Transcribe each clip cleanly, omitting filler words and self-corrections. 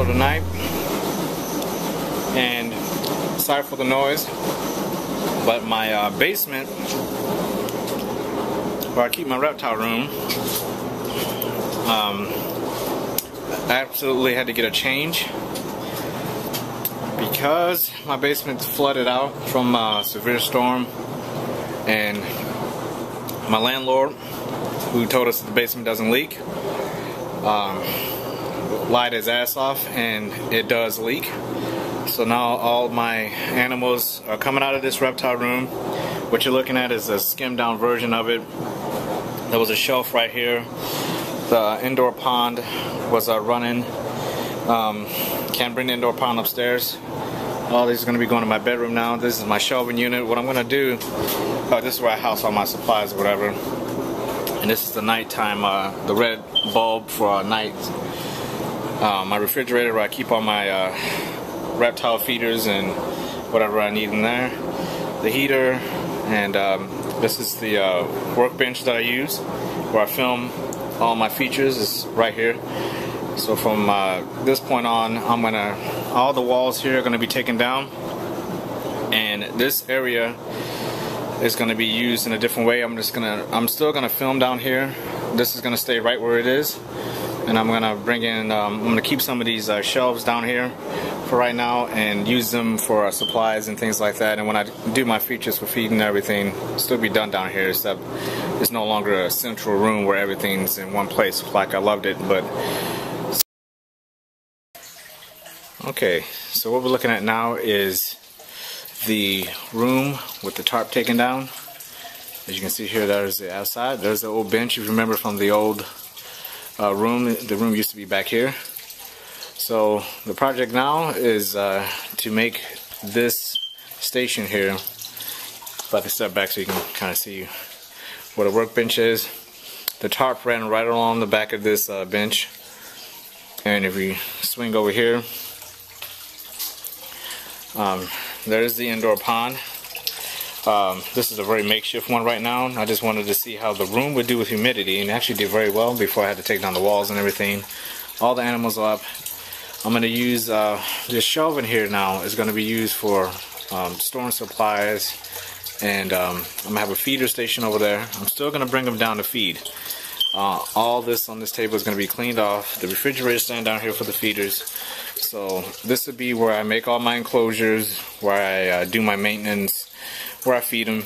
middle of the night, and sorry for the noise, but my basement, where I keep my reptile room, I absolutely had to get a change because my basement's flooded out from a severe storm, and my landlord, who told us that the basement doesn't leak, lied his ass off, and it does leak. So now all my animals are coming out of this reptile room. What you're looking at is a skimmed down version of it. There was a shelf right here. The indoor pond was running. Can't bring the indoor pond upstairs. All these are going to be going to my bedroom now. This is my shelving unit. What I'm going to do, this is where I house all my supplies or whatever. And this is the nighttime, the red bulb for night. My refrigerator where I keep all my reptile feeders and whatever I need in there. The heater, and this is the workbench that I use where I film all my features. Is right here. So from this point on, all the walls here are gonna be taken down, and this area is gonna be used in a different way. I'm still gonna film down here. This is gonna stay right where it is, and I'm gonna bring in. I'm gonna keep some of these shelves down here for right now and use them for supplies and things like that. And when I do my features for feeding and everything, it'll still be done down here, except it's no longer a central room where everything's in one place like I loved it. But okay, so what we're looking at now is the room with the tarp taken down. As you can see here, there's the outside. There's the old bench. If you remember from the old room, the room used to be back here. So the project now is to make this station here. If I can step back so you can kind of see what a workbench is. The tarp ran right along the back of this bench, and if we swing over here, there's the indoor pond. This is a very makeshift one right now. I just wanted to see how the room would do with humidity, and it actually did very well before I had to take down the walls and everything. All the animals are up. I'm going to use this shelving here now is going to be used for storing supplies, and I'm going to have a feeder station over there. I'm still going to bring them down to feed. All this on this table is going to be cleaned off. The refrigerator stand down here for the feeders. So this would be where I make all my enclosures, where I do my maintenance, where I feed them,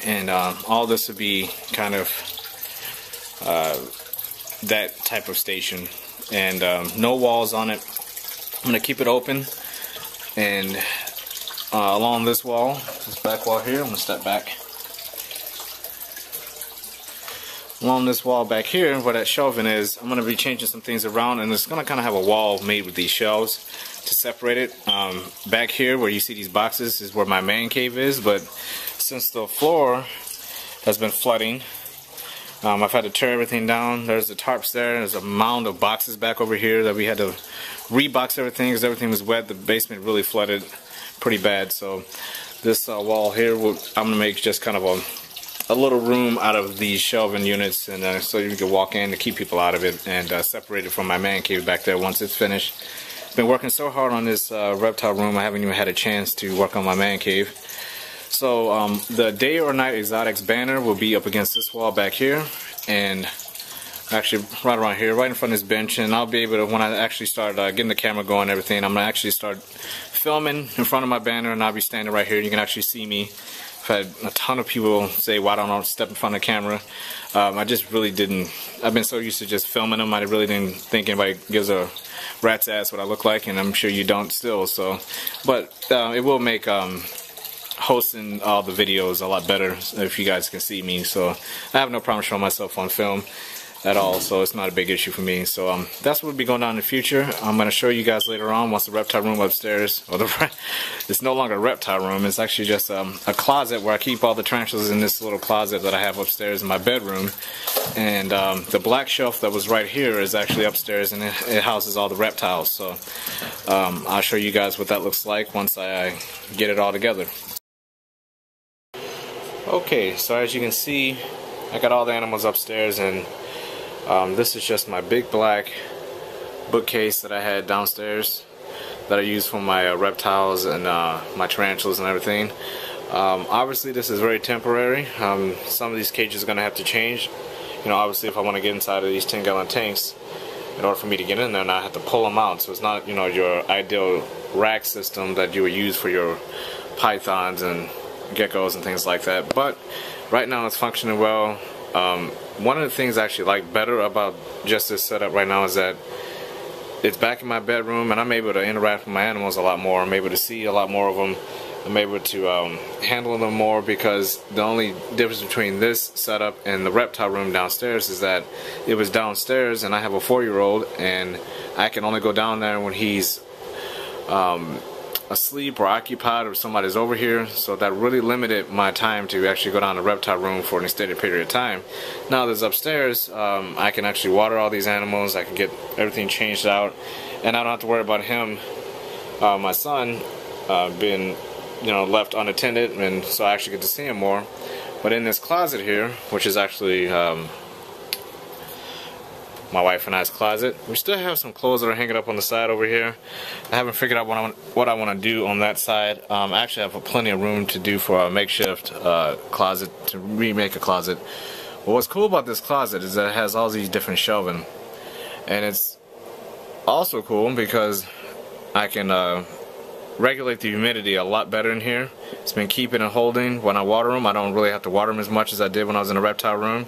and all this would be kind of that type of station. And no walls on it. I'm going to keep it open, and along this wall, this back wall here, I'm going to step back. Along this wall back here, where that shelving is, I'm going to be changing some things around, and it's going to kind of have a wall made with these shelves to separate it. Back here where you see these boxes is where my man cave is, but since the floor has been flooding, I've had to tear everything down. There's the tarps there. There's a mound of boxes back over here that we had to rebox everything because everything was wet. The basement really flooded pretty bad. So this wall here, I'm going to make just kind of a little room out of these shelving units, and so you can walk in to keep people out of it, and separate it from my man cave back there once it's finished. Been working so hard on this reptile room, I haven't even had a chance to work on my man cave. So the day or night exotics banner will be up against this wall back here, and actually right around here, right in front of this bench. And I'll be able to, when I actually start getting the camera going and everything, I'm going to actually start filming in front of my banner, and I'll be standing right here. You can actually see me. I've had a ton of people say, why don't I step in front of the camera? I just really didn't. I've been so used to just filming them, I really didn't think anybody gives a rat's ass what I look like, and I'm sure you don't still. So, but it will make hosting all the videos a lot better if you guys can see me. So I have no problem showing myself on film at all, so it's not a big issue for me. So that's what will be going on in the future. I'm going to show you guys later on once the reptile room upstairs, or it's no longer a reptile room, it's actually just a closet where I keep all the tarantulas in this little closet that I have upstairs in my bedroom. And the black shelf that was right here is actually upstairs, and it houses all the reptiles. So I'll show you guys what that looks like once I get it all together. Okay, so as you can see, I got all the animals upstairs, and this is just my big black bookcase that I had downstairs that I use for my reptiles and my tarantulas and everything. Obviously this is very temporary. Some of these cages are going to have to change. You know, obviously if I want to get inside of these 10-gallon tanks, in order for me to get in there, now I have to pull them out. So it's not, you know, your ideal rack system that you would use for your pythons and geckos and things like that. But right now it's functioning well. One of the things I actually like better about just this setup right now is that it's back in my bedroom and I'm able to interact with my animals a lot more. I'm able to see a lot more of them. I'm able to handle them more, because the only difference between this setup and the reptile room downstairs is that it was downstairs and I have a 4-year-old and I can only go down there when he's asleep or occupied or somebody's over here, so that really limited my time to actually go down to the reptile room for an extended period of time. Now there's upstairs, I can actually water all these animals, I can get everything changed out, and I don't have to worry about him, my son, being, you know, left unattended, and so I actually get to see him more. But in this closet here, which is actually my wife and I's closet, we still have some clothes that are hanging up on the side over here. I haven't figured out what I want to do on that side. I actually have plenty of room to do for a makeshift closet, to remake a closet. But what's cool about this closet is that it has all these different shelving, and it's also cool because I can regulate the humidity a lot better in here. It's been keeping and holding. When I water them, I don't really have to water them as much as I did when I was in the reptile room.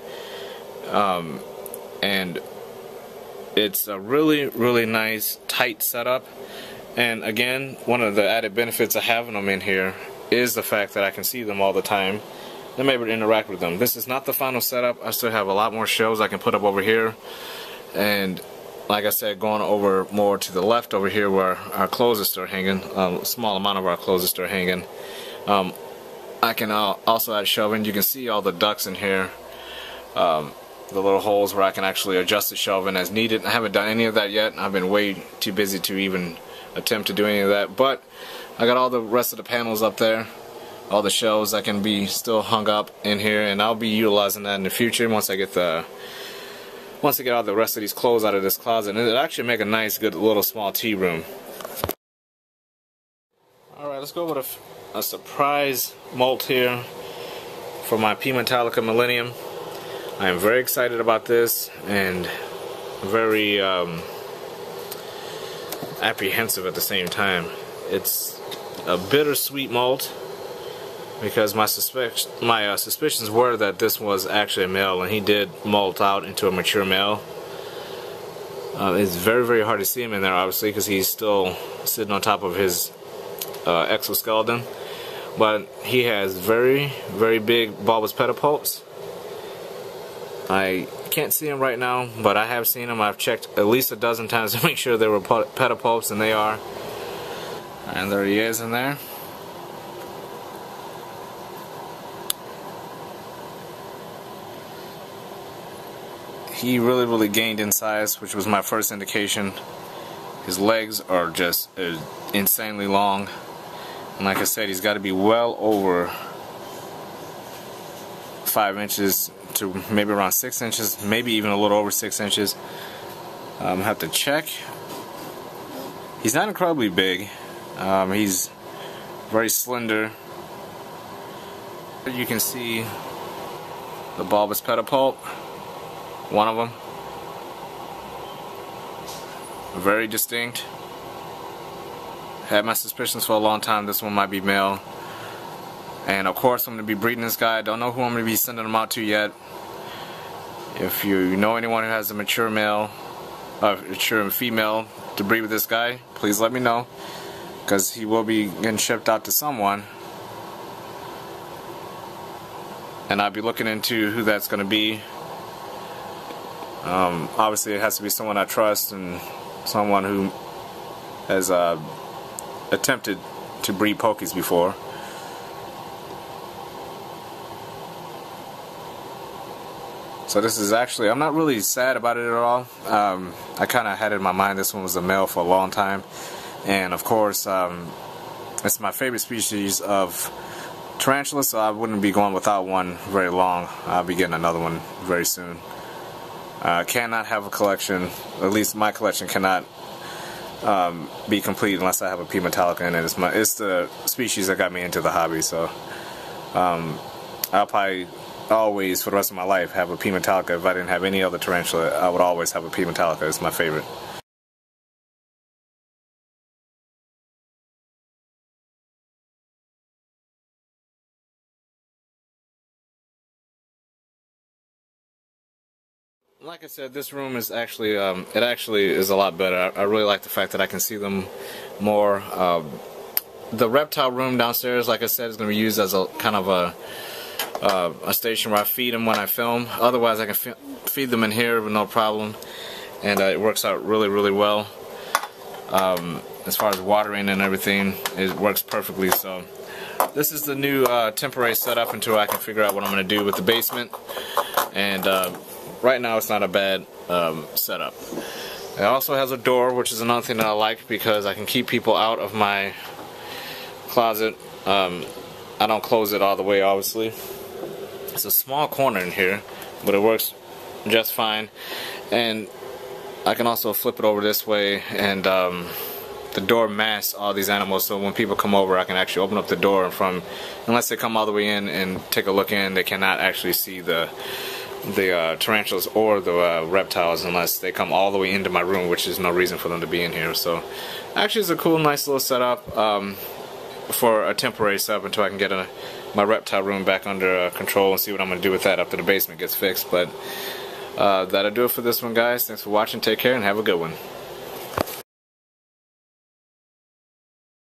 And it's a really nice tight setup. And again, one of the added benefits of having them in here is the fact that I can see them all the time. I'm able to interact with them. This is not the final setup. I still have a lot more shelves I can put up over here. And like I said, going over more to the left over here where our clothes are still hanging, a small amount of our clothes are still hanging. I can also add shelving. You can see all the ducts in here, the little holes where I can actually adjust the shelving as needed. I haven't done any of that yet. I've been way too busy to even attempt to do any of that. But I got all the rest of the panels up there, all the shelves that can be still hung up in here, and I'll be utilizing that in the future once I get all the rest of these clothes out of this closet. And it'll actually make a nice, good little small tea room. Alright, let's go with a surprise molt here for my Metallica Millennium. I am very excited about this and very apprehensive at the same time. It's a bittersweet molt, because my suspicions were that this was actually a male, and he did molt out into a mature male. It's very hard to see him in there, obviously, because he's still sitting on top of his exoskeleton. But he has very big bulbous pedipalps. I can't see him right now, but I have seen him. I've checked at least a dozen times to make sure they were pedipalps, and they are. And there he is in there. He really gained in size, which was my first indication. His legs are just insanely long, and like I said, he's got to be well over 5 inches to maybe around 6 inches, maybe even a little over 6 inches. I have to check. He's not incredibly big. He's very slender. You can see the bulbous pedipalp. One of them, very distinct. Had my suspicions for a long time this one might be male, and of course I'm going to be breeding this guy. I don't know who I'm going to be sending him out to yet. If you know anyone who has a mature male, mature female to breed with this guy, please let me know, because he will be getting shipped out to someone, and I'll be looking into who that's going to be. Obviously it has to be someone I trust and someone who has attempted to breed pokies before. So this is actually, I'm not really sad about it at all. I kind of had it in my mind this one was a male for a long time, and of course it's my favorite species of tarantula, so I wouldn't be going without one very long. I'll be getting another one very soon. Cannot have a collection, at least my collection cannot be complete unless I have a P. Metallica in it. It's the species that got me into the hobby, so I'll probably always, for the rest of my life, have a P. Metallica. If I didn't have any other tarantula, I would always have a P. Metallica. It's my favorite. Like I said, this room is actually, it actually is a lot better. I really like the fact that I can see them more. The reptile room downstairs, like I said, is going to be used as a kind of a station where I feed them when I film. Otherwise, I can feed them in here with no problem, and it works out really, really well. As far as watering and everything, it works perfectly. So this is the new temporary setup until I can figure out what I'm going to do with the basement. And right now it's not a bad setup. It also has a door, which is another thing that I like because I can keep people out of my closet. I don't close it all the way, obviously. It's a small corner in here, but it works just fine. And I can also flip it over this way, and the door masks all these animals, so when people come over I can actually open up the door, and unless they come all the way in and take a look in, they cannot actually see the tarantulas or the reptiles unless they come all the way into my room, which is no reason for them to be in here. So actually it's a cool, nice little setup for a temporary setup until I can get my reptile room back under control and see what I'm going to do with that after the basement gets fixed. But that'll do it for this one, guys. Thanks for watching, take care, and have a good one.